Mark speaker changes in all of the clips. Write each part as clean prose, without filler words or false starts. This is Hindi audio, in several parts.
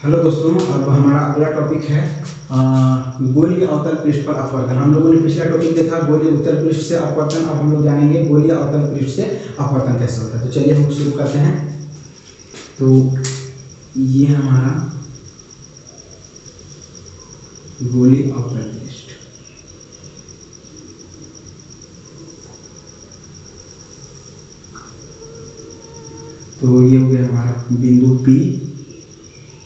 Speaker 1: हेलो दोस्तों, अब हमारा अगला टॉपिक है गोलीय अवतल पृष्ठ पर अपवर्तन। हम लोगों ने पिछला टॉपिक देखा गोलीय उत्तल पृष्ठ से अपवर्तन। अब हम लोग जानेंगे गोलीय अवतल पृष्ठ से अपवर्तन कैसे होता है। तो चलिए हम शुरू करते हैं। तो ये हमारा गोलीय अवतल पृष्ठ, तो ये हो गया हमारा बिंदु P,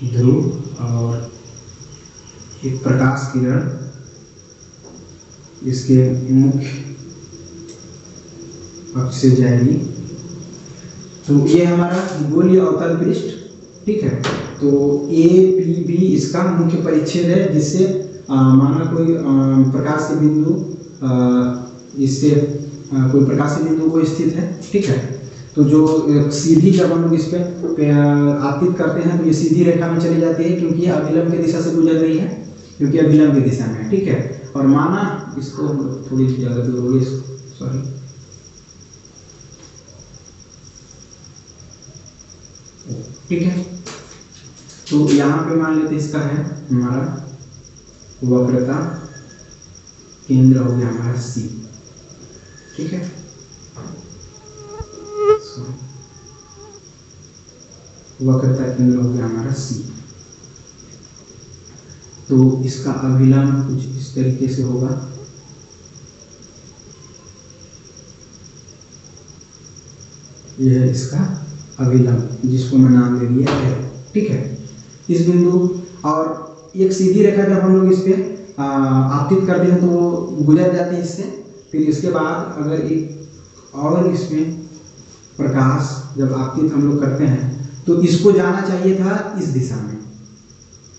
Speaker 1: ध्रुव और एक प्रकाश किरण इसके मुख्य अक्ष से जाएगी। तो ये हमारा गोलीय अवतल पृष्ठ, ठीक है। तो APB इसका मुख्य परिच्छेद है, जिससे माना कोई प्रकाश के बिंदु इससे कोई प्रकाशीय बिंदु को स्थित है, ठीक है। तो जो सीधी जब हम लोग इस पे आपतित करते हैं तो ये सीधी रेखा में चली जाती है, क्योंकि ये अभिलंब की दिशा से गुजर रही है, क्योंकि अभिलंब की दिशा में है, ठीक है। और माना इसको थोड़ी सी ज़्यादा दूर होगी, सॉरी, ठीक है। तो यहाँ पे मान लेते इसका है हमारा वक्रता केंद्र हो गया हमारा C, ठीक है। वक्रता केंद्र हो गया हमारा C। तो इसका अभिलंब कुछ इस तरीके से होगा। यह है इसका अभिलंब, जिसको मैं नाम दे दिया है, ठीक है। इस बिंदु और एक सीधी रेखा जब हम लोग इस पे आपतित करते हैं तो वो गुजर जाती है इससे। फिर इसके बाद अगर एक और इसमें प्रकाश जब आपतित हम लोग करते हैं तो इसको जाना चाहिए था इस दिशा में।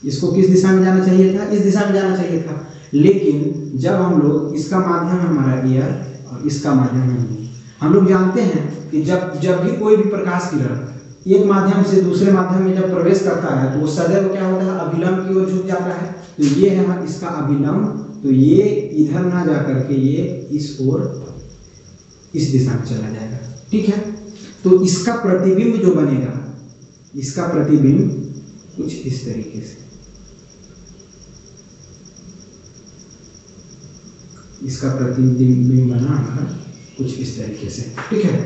Speaker 1: इसको किस दिशा में जाना चाहिए था? इस दिशा में जाना चाहिए था। लेकिन जब हम लोग इसका माध्यम है हमारा एयर और इसका माध्यम है, हम लोग जानते हैं कि जब भी कोई भी प्रकाश किरण एक माध्यम से दूसरे माध्यम में जब प्रवेश करता है तो वो सदैव क्या होता है? अभिलंब की ओर झुक जाता है। तो ये है इसका अभिलंब। तो ये इधर ना जा करके ये इस ओर इस दिशा में चला जाएगा, ठीक है। तो इसका प्रतिबिंब जो बनेगा, इसका प्रतिबिंब कुछ इस तरीके से, इसका प्रतिबिंब बना हमारा कुछ इस तरीके से, ठीक है।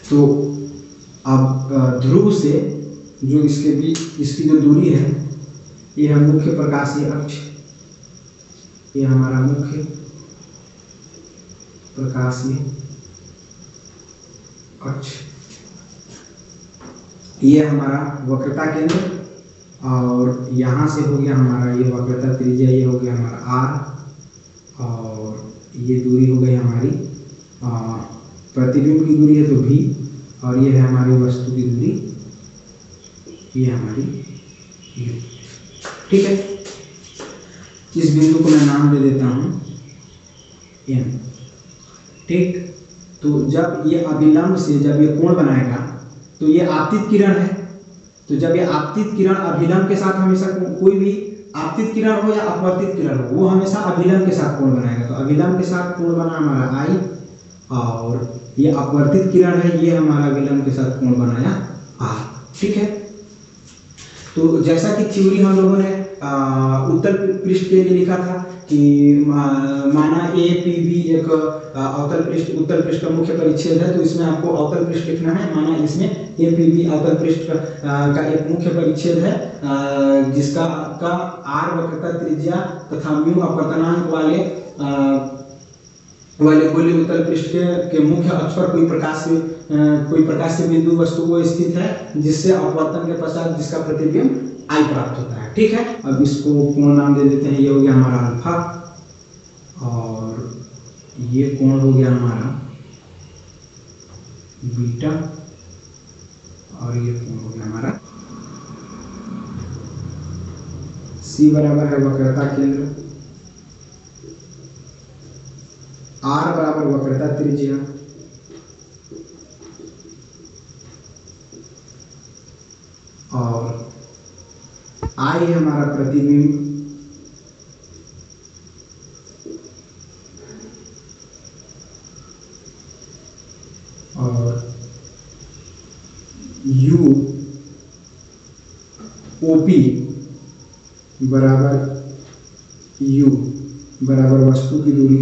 Speaker 1: तो अब ध्रुव से जो इसके बीच इसकी जो दूरी है, ये है मुख्य प्रकाशीय अक्ष, ये हमारा मुख्य प्रकाशीय अक्ष, ये हमारा वक्रता केंद्र, और यहाँ से हो गया हमारा ये वक्रता त्रिज्या, ये हो गया हमारा R, और ये दूरी हो गई हमारी प्रतिबिंब की दूरी है तो V, और ये है हमारी वस्तु की दूरी, ये हमारी U, ठीक है। इस बिंदु को मैं नाम दे देता हूँ M, ठीक। तो जब ये अभिलंब से जब ये कोण बनाएगा तो ये आपतित किरण है। तो जब ये आपतित किरण अभिलंब के साथ, हमेशा कोई भी आपतित किरण हो या अपवर्तित किरण हो, वो हमेशा अभिलंब के साथ कोण बनाएगा। तो अभिलंब के साथ कोण बना हमारा I, और ये अपवर्तित किरण है, ये हमारा अभिलंब के साथ कोण बनाया R, ठीक है। तो जैसा कि थ्योरी हम लोगों ने उत्तल पृष्ठ के लिए लिखा था कि माना APB एक अवतल पृष्ठ उत्तल पृष्ठ का मुख्य परिच्छेद है, तो इसमें आपको अवतल पृष्ठ लिखना है। माना इसमें APB अवतल पृष्ठ का एक मुख्य परिच्छेद है, जिसका का R वक्रता त्रिज्या तथा म्यू अपवर्तनांक वाले गोलीय उत्तल पृष्ठ के मुख्य अक्ष पर कोई प्रकाश से बिंदु वस्तु को स्थित है, जिससे अपवर्तन के पश्चात जिसका प्रतिबिंब I प्राप्त होता है, ठीक है। अब इसको कोण नाम दे देते हैं। ये हो गया हमारा अल्फा, और ये कोण हो गया हमारा बीटा, और ये कोण हो गया हमारा C बराबर है वक्रता केंद्र, R बराबर वक्रता त्रिज्या, और I है हमारा प्रतिबिंब, U बराबर यू बराबर वस्तु की दूरी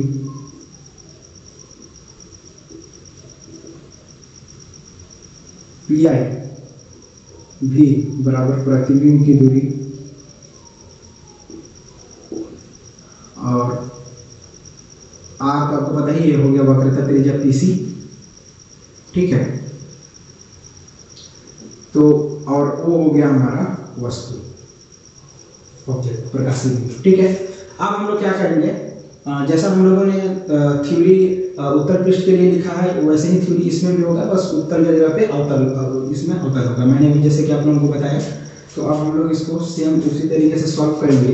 Speaker 1: पी आई भी बराबर प्रतिबिंब की दूरी और आर का आपको पता ही है, हो गया वक्रता त्रिज्या पीसी। ठीक है, तो और ओ हो गया हमारा वस्तु ऑब्जेक्ट प्रकाशीय बिंदु। ठीक है, अब हम लोग क्या करेंगे, जैसा हम लोगों ने थ्योरी उत्तर पृष्ठ के लिए लिखा है वैसे ही थ्योरी इसमें भी होगा, बस उत्तर की जगह पे अवतल इसमें अवतल होगा। मैंने भी जैसे कि आप लोगों को बताया, तो अब हम लोग इसको सेम उसी तरीके से सॉल्व करेंगे।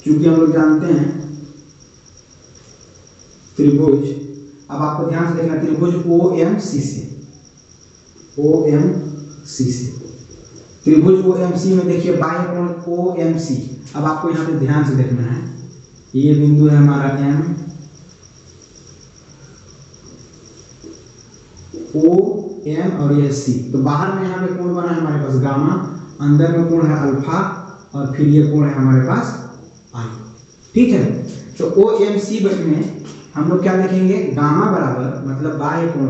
Speaker 1: क्योंकि हम लोग जानते हैं त्रिभुज, अब आपको ध्यान से देखना, त्रिभुज OMC से त्रिभुज OMC में देखिए बाह्य कोण OMC। अब आपको यहाँ पे ध्यान से देखना है, ये बिंदु है हमारा M, O M और ये C। तो बाहर में यहाँ पे कोण बना है हमारे पास गामा, अंदर में कोण है अल्फा और फिर ये कोण है हमारे पास I। ठीक है, तो OMC में हम लोग क्या लिखेंगे, गामा बराबर मतलब बाह्य कोण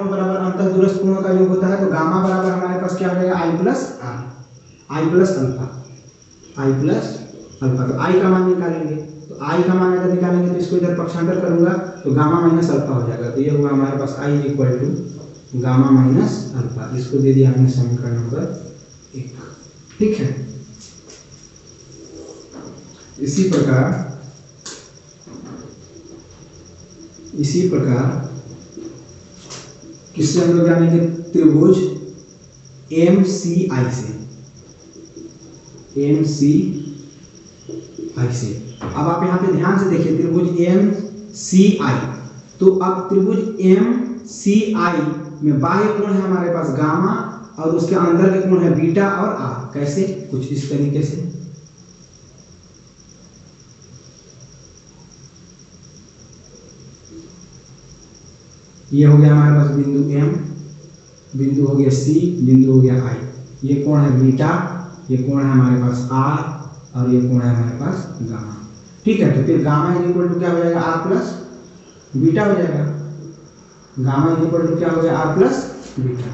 Speaker 1: बराबर अंतर दूरस्थ कोणों का योग होता है। तो गामा बराबर हमारे पास क्या हो जाएगा, I प्लस अल्फा। तो I का मान निकालेंगे, तो I का मान अगर निकालेंगे तो इसको इधर पक्षांतर करूंगा तो गामा माइनस अल्फा हो जाएगा। तो ये हुआ हमारे पास I equal to gamma minus alpha. इसको दे दिया हमने समीकरण नंबर 1। ठीक है, इसी प्रकार किससे हम लोग जानेंगे, त्रिभुज MCI से। अब आप यहाँ पे ध्यान से देखिए, त्रिभुज MCI, तो अब त्रिभुज MCI में बाह्य कोण है हमारे पास गामा और उसके अंदर के कोण है बीटा और आर। कैसे, कुछ इस तरीके से। ये हो गया हमारे पास बिंदु M, बिंदु हो गया C, बिंदु हो गया I। ये कोण है बीटा, ये कोण है हमारे पास R और ये कोण है हमारे पास गामा। ठीक है, तो फिर गामा इक्वल टू क्या हो जाएगा, R प्लस बीटा हो जाएगा। गामा इक्वल टू क्या हो गया, R प्लस बीटा।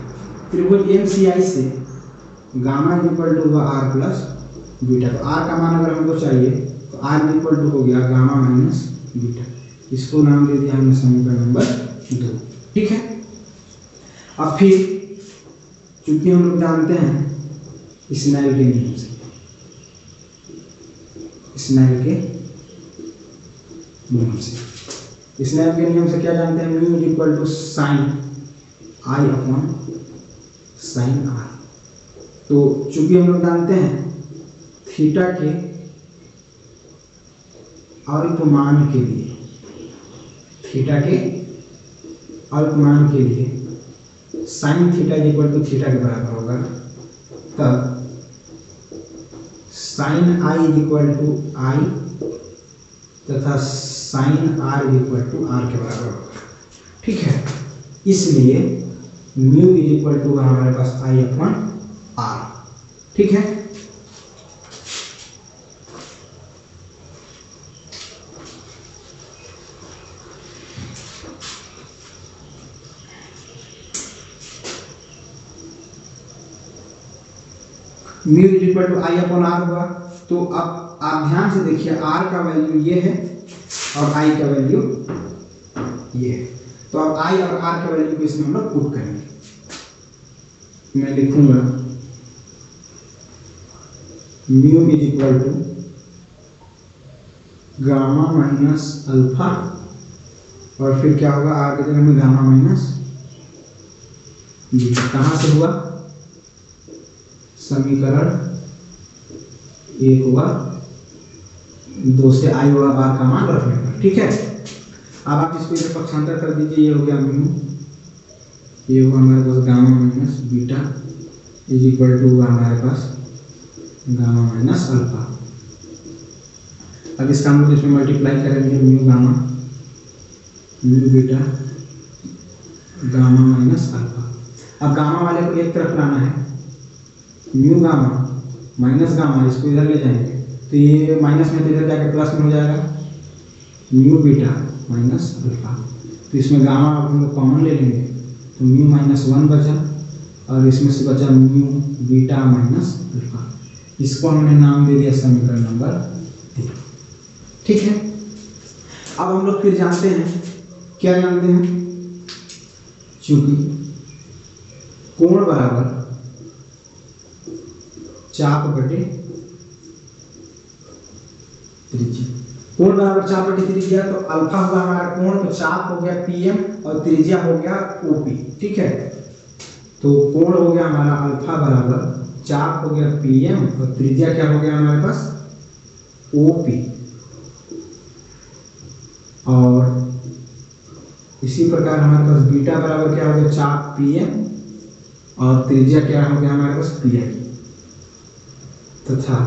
Speaker 1: त्रिभुज MCI से गामा इक्वल टू होगा R प्लस बीटा। तो R का मान अगर हमको चाहिए तो R इक्वल टू हो गया गामा माइनस बीटा। इसको नाम दे दिया हमने समीकरण नंबर 2। ठीक है, अब फिर चूंकि हम लोग जानते हैं स्नेल के नियम से, स्नेल के नियम से क्या जानते हैं, mu equal to sine I upon sine R। तो चूंकि हम लोग जानते हैं थीटा के अल्पमान के लिए, थीटा के अल्पमान के लिए sine theta equal to theta के बराबर होगा, तब sine I equal to I तथा sine R equal to R के बराबर होगा। ठीक है, इसलिए म्यू इक्वल टू हमारे पास I अपॉन R। ठीक है, mu equal to I upon R हुआ। तो अब आप ध्यान से देखिए, R का वैल्यू ये है और I का वैल्यू ये है। तो अब I और R के वैल्यू को इसमें हम लोग पुट करेंगे। मैं लिखूंगा mu is equal to gamma minus alpha और फिर क्या होगा, R की जगह में गामा माइनस बीटा। कहाँ से हुआ, समीकरण 1 हुआ, 2 से I हुआ बार का मान रखने पर। ठीक है, अब आप इसको इधर पक्षांतर कर दीजिए, ये हो गया म्यू, ये हुआ हमारे पास gamma minus beta is equal to हुआ हमारे पास गामा माइनस अल्फा। अब इसका हम लोग इसमें मल्टीप्लाई करेंगे, mu gamma mu beta gamma minus alpha. अब गामा वाले को एक तरफ लाना है म्यू गामा माइनस गामा, इसको इधर ले जाएंगे तो ये माइनस में तो इधर जाकर प्लस में हो जाएगा, म्यू बीटा माइनस अल्फा। तो इसमें गामा हम लोग कॉमन ले लेंगे तो म्यू माइनस 1 बचा और इसमें से बचा म्यू बीटा माइनस अल्फा। इसको हमने नाम दे दिया समीकरण नंबर 3। ठीक है, अब हम लोग फिर जानते हैं, क्या जानते हैं, चूंकि कोण बराबर चाप बटे त्रिज्या, कोण बराबर चाप बटे त्रिज्या, तो अल्फा हुआ हमारा कोण, तो चाप हो गया पीएम और त्रिज्या हो गया ओपी। ठीक है, तो कोण हो गया हमारा अल्फा बराबर चाप हो गया पीएम और त्रिज्या क्या हो गया हमारे पास ओपी। और इसी प्रकार हमारे पास बीटा बराबर क्या हो गया चाप पीएम और त्रिज्या क्या हो गया हमारे पास पीआई, तथा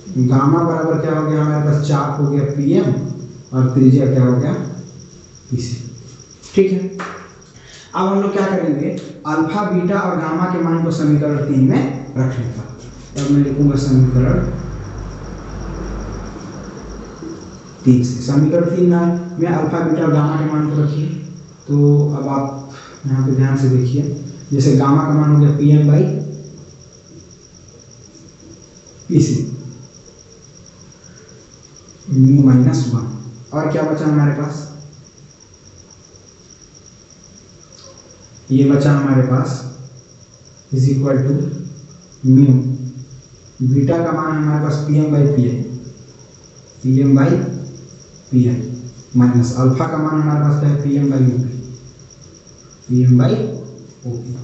Speaker 1: गामा बराबर क्या हो गया हमारे पास चाप हो गया पीएम और त्रिज्या क्या हो गया पीसी। ठीक है, अब हम लोग क्या करेंगे, अल्फा बीटा और गामा के मान को समीकरण 3 में रखने का। तब मैं लिखूंगा समीकरण 3 से, समीकरण 3 में अल्फा बीटा और गामा के मान को रखिए। तो अब आप यहाँ पे ध्यान से देखिए, जैसे गामा का मान हो गया PM by PC mu minus 1, और क्या बचा हमारे पास, ये बचा हमारे पास is equal to mu beta का मान हमारे पास PM by PM minus alpha का मान हमारे पास क्या है पीएम बाई ओपी।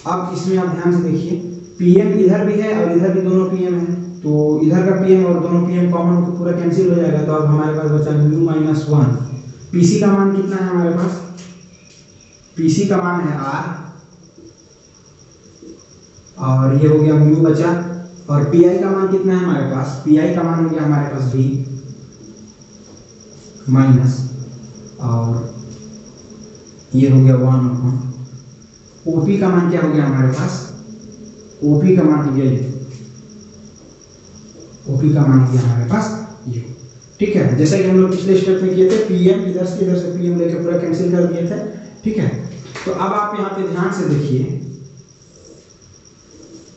Speaker 1: अब इसमें आप ध्यान से देखिए, पीएम इधर भी है और इधर भी दोनों पीएम है, तो इधर का पीएम और दोनों पीएम कॉमन तो पूरा कैंसिल हो जाएगा। तो अब हमारे पास बचा म्यू माइनस 1। पीसी का मान कितना है हमारे पास, पीसी का मान है आर और ये हो गया म्यू बचा, और पीआई का मान कितना है हमारे पास, पीआई का मान हो गया हमारे पास भी माइनस, और ये हो गया 1। ओपी का मान क्या हो गया हमारे पास, ओपी का मान हो गया ये, ओपी का मान हो गया हमारे पास ये। ठीक है, जैसा कि हम लोग पिछले स्टेप में किए थे, पीएम इधर से पीएम लेके पूरा कैंसिल कर दिए थे। ठीक है, तो अब आप यहाँ पे ध्यान से देखिए,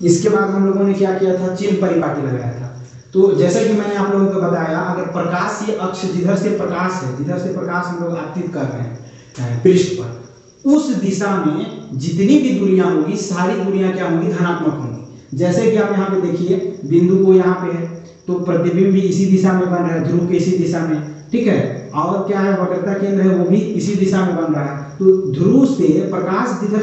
Speaker 1: इसके बाद हम लोगों ने क्या किया था, चिन्ह परिपाटी लगाया था। तो जैसा कि मैंने आप लोगों को बताया, अगर प्रकाशीय अक्ष जिधर से प्रकाश है, जिधर से प्रकाश हम लोग आपतित कर रहे हैं पृष्ठ पर, उस दिशा में जितनी भी दूरियां होगी सारी दूरियां क्या होंगी, धनात्मक होंगी। जैसे कि आप यहाँ पे देखिए, बिंदु को यहाँ पे है तो प्रतिबिंब भी इसी दिशा में बन रहा है, ध्रुव के इसी दिशा में। ठीक है, और क्या है, वक्रता केंद्र है वो भी इसी दिशा में बन रहा है। तो ध्रुव से प्रकाश जिधर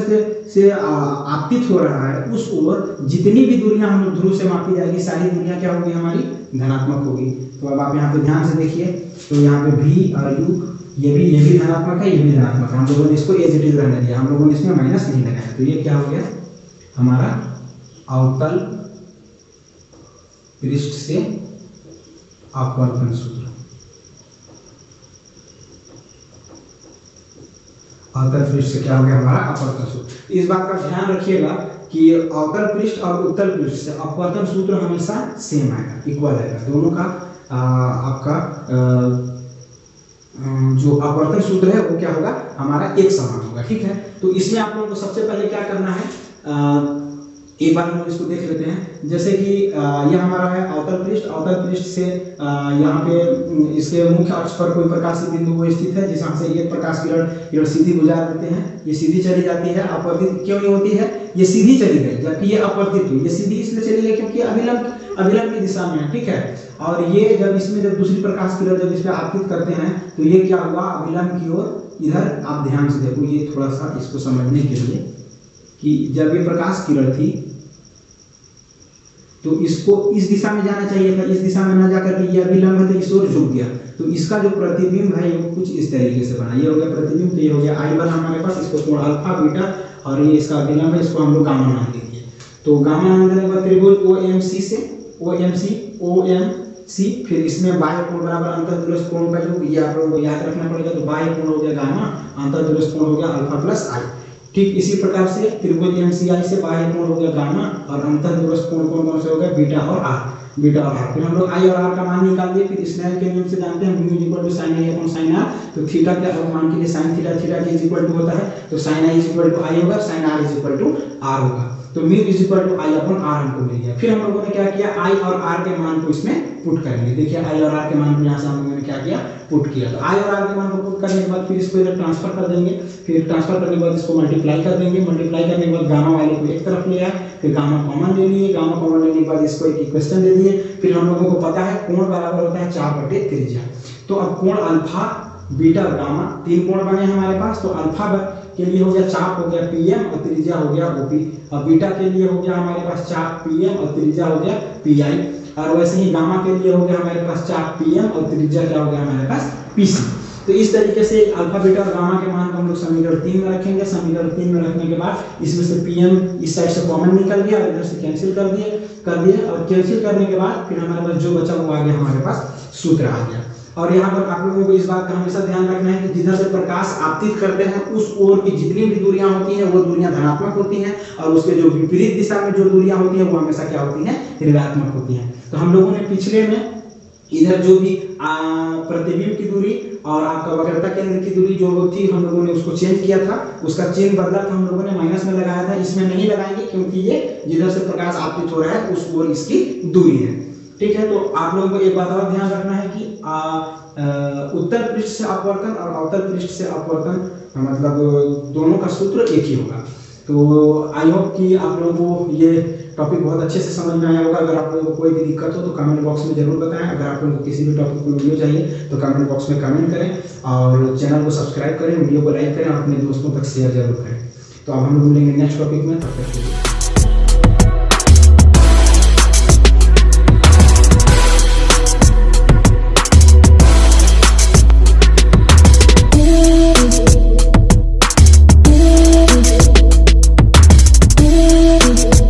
Speaker 1: से आपतित हो रहा है उस ओर जितनी भी दूरियां हम लोग ध्रुव से मापी जाएगी सारी दूरियां क्या होगी हमारी, धनात्मक होगी। तो अब आप यहाँ पे ध्यान से देखिए, तो यहाँ पे भी और यू ये भी धनात्मक है, ये भी धनात्मक है। हम लोगों ने इसको एज इट इज रहने दिया, हम लोगों ने इसमें माइनस नहीं लगाया। तो ये क्या हो गया हमारा अवतल पृष्ठ से अपवर्तन सूत्र। अवतल पृष्ठ से क्या हो गया हमारा अपवर्तन सूत्र। इस बात का ध्यान रखिएगा कि अवतल पृष्ठ और उत्तल पृष्ठ से अपवर्तन सूत्र हमेशा सेम आएगा, इक्वल आएगा। दोनों का आपका जो अपवर्तन सूत्र है वो क्या होगा हमारा एक समान होगा। ठीक है, तो इसमें आप लोगों को सबसे पहले क्या करना है, एक बार हम लोग इसको देख लेते हैं। जैसे कि यह हमारा है अवतल पृष्ठ से यहाँ पे इसके मुख्य अक्ष पर कोई प्रकाशीय बिंदु वो स्थित है, जिसमें से एक प्रकाश किरण सीधी गुजार देते हैं, ये सीधी चली जाती है। अपवर्तित क्यों नहीं होती है, ये सीधी चली गई, जबकि ये अपवर्तित हुई। ये सीधी इसलिए चली गई क्योंकि अभिलंब की दिशा में है। ठीक है, और ये जब दूसरी प्रकाश किरण जब इस पर आपतित करते हैं तो ये क्या हुआ, अभिलंब की ओर। इधर आप ध्यान से देखो, ये थोड़ा सा इसको समझने के लिए कि जब ये प्रकाश किरण थी तो इसको इस दिशा में जाना चाहिए था, इस दिशा में ना जाकर के ये अभिलंब है तो इस ओर झुक गया। तो इसका जो प्रतिबिंब है ये कुछ इस तरीके से बना, ये हो गया प्रतिबिंब। तो ये हो गया आई बना हमारे पास, इसको कोण अल्फा बीटा, और ये इसका अभिलंब है, इसको हम लोग गामा नाम दे दिए। तो गामा नाम देने के बाद त्रिभुज OMC, फिर इसमें बाह्य कोण बराबर अंतर्दुरस्थ कोण का योग, ये आप लोगों को याद रखना पड़ेगा। तो बाह्य कोण हो गया गामा, अंतर्दुरस्थ कोण हो गया अल्फा प्लस आई। ठीक इसी प्रकार से त्रिभुज एमसीआई से बाह्य कोण हो गया गामा और अंतर्दूरस्थ कोण कौन से हो गया बीटा और आर। फिर हम लोग आई और आर का मान निकाल दिए। फिर स्नेल के नियम से जानते हैं mu equal to sine i upon sine r. तो थीटा के मान के लिए साइन थीटा के इज इक्वल टू होता है, तो sine i is equal to i होगा, sine r is equal to r होगा। तो mu is equal to i upon r हमको मिल गया। फिर हम लोगों ने क्या किया, आई और आर के मान को इसमें पुट करेंगे। देखिए आई और आर के मान को यहाँ से हम लोगों ने क्या किया, पुट किया। तो आई और आर के मान को पुट करने के बाद फिर इसको इधर ट्रांसफर कर देंगे। फिर ट्रांसफर करने के बाद इसको मल्टीप्लाई कर देंगे। मल्टीप्लाई करने के बाद गामा वाले को एक तरफ ले आए, फिर गामा कॉमन ले लिए। गामा कॉमन लेने के बाद इसको एक इक्वेशन दे दिए। फिर हम लोगों को पता है कोण बराबर होता है 4/त्रिज्या। तो अब कोण अल्फा बीटा और गामा तीन कोण बने हमारे पास। तो अल्फा के लिए हो गया चाप हो गया पीएम और त्रिज्या हो गया ओपी। और बीटा के लिए हो गया हमारे पास चाप पीएम और त्रिज्या हो गया पीआई। और वैसे ही गामा के लिए हो गया हमारे पास चाप पीएम और त्रिज्या क्या हो गया हमारे पास पीसी। तो इस तरीके से अल्फा बीटा और गामा के मान को हम लोग समीकरण 3 में रखेंगे। समीकरण 3 में रखने के बाद इसमें से पीएम इस साइड से कॉमन निकल गया और इधर से कैंसिल कर दिए और कैंसिल करने के बाद फिर हमारे पास जो बचा वो आ गया हमारे पास सूत्र आ गया। और यहाँ पर आप लोगों को इस बात का हमेशा ध्यान रखना है कि जिधर से प्रकाश आपतित करते हैं उस ओर की जितनी भी दूरियां होती हैं वो दूरियां धनात्मक होती हैं और उसके जो विपरीत दिशा में जो दूरियां होती हैं वो हमेशा क्या होती हैं, ऋणात्मक होती हैं। तो हम लोगों ने पिछले में इधर जो भी प्रतिबिंब की दूरी और आपका वक्रता केंद्र की दूरी जो थी हम लोगों ने उसको चेंज किया था, उसका चिन्ह बदला था, हम लोगों ने माइनस में लगाया था। इसमें नहीं लगाएंगे क्योंकि ये जिधर से प्रकाश आपतित हो रहा है उस ओर इसकी दूरी है। ठीक है, तो आप लोगों को एक बात और ध्यान रखना है कि उत्तर पृष्ठ से अपवर्तन और अवतल पृष्ठ से अपवर्तन मतलब दोनों का सूत्र एक ही होगा। तो आई होप कि आप लोगों को ये टॉपिक बहुत अच्छे से समझ में आया होगा। अगर आप लोगों को कोई भी दिक्कत हो तो कमेंट बॉक्स में जरूर बताएं। अगर आप लोगों को किसी भी टॉपिक पर वीडियो चाहिए तो कमेंट बॉक्स में कमेंट करें और चैनल को सब्सक्राइब करें, वीडियो को लाइक करें और अपने दोस्तों तक शेयर जरूर करें। तो अब हम लोग मिलेंगे नेक्स्ट टॉपिक में, तब तक के लिए।